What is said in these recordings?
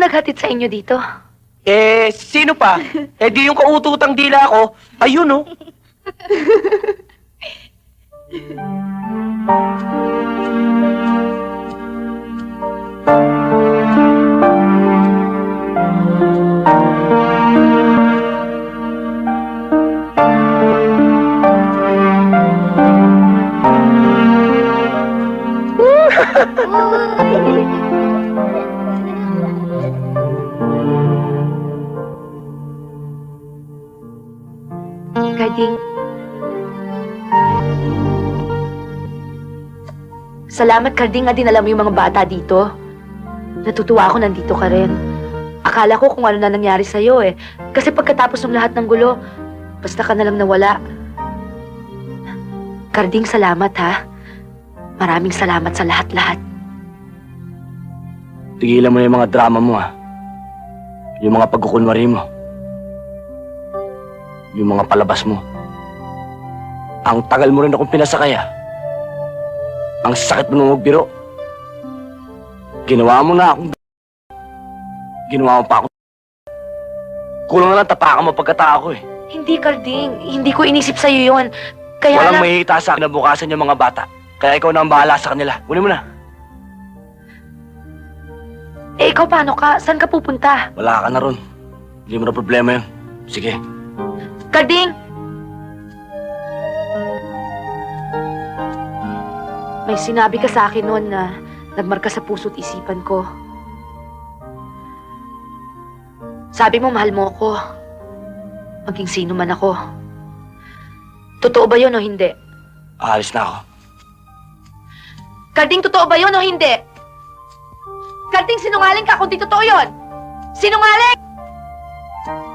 naghatid sa inyo dito? Sino pa? Di yung kaututang dila ko. Ayun, oh. Karding. Salamat, Karding, nga dinala mo yung mga bata dito. Natutuwa ako nandito ka rin. Akala ko kung ano na nangyari sa'yo eh. Kasi pagkatapos ng lahat ng gulo, basta ka na lang nawala. Karding, salamat ha. Maraming salamat sa lahat-lahat. Tigilan mo na yung mga drama mo, ha. Yung mga pagkukunwari mo. Yung mga palabas mo. Ang tagal mo rin akong pinasakay, ha. Ang sakit mo nung magbiro. Ginawa mo na akong ginawa mo pa ako. Kulang na lang tapakan mo pagkatao ko, eh. Hindi, Karding. Hindi ko inisip sa'yo yun. Kaya Walang lang... mahihita sa akin na bukasan yung mga bata. Kaya ikaw na ang bahala sa kanila. Kunin mo na. ikaw paano ka? Saan ka pupunta? Wala ka na ron. Hindi mo na problema yun. Sige. Karding! May sinabi ka sa akin noon na nagmarka sa puso't isipan ko. Sabi mo, mahal mo ako. Maging sino man ako. Totoo ba yun o hindi? Aalis na ako. Karding, totoo ba yun o hindi? Karding, sinungaling ka kung di totoo yun! Sinungaling!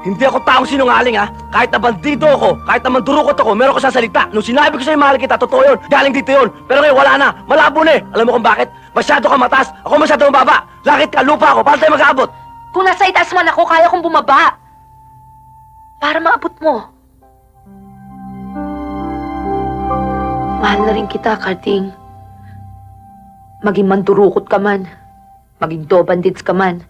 Hindi ako taong sinungaling, ha? Kahit na bandido ako, kahit na mandurukot ako, meron ko sasalita. Nung sinabi ko sa'yo mahal kita, totoo yun. Galing dito yun. Pero ngayon wala na. Malabo na eh. Alam mo kung bakit? Masyado ka mataas. Ako masyado mababa. Lakit ka, lupa ako. Paano tayo mag-aabot? Kung nasa itaas man ako, kaya kong bumaba. Para maabot mo. Mahal na rin kita, Karding. Maging mandurukot ka man. Maging bandits ka man.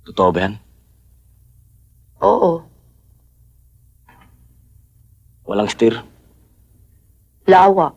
Totoo ba yan? Oo. Walang steer. Lawa.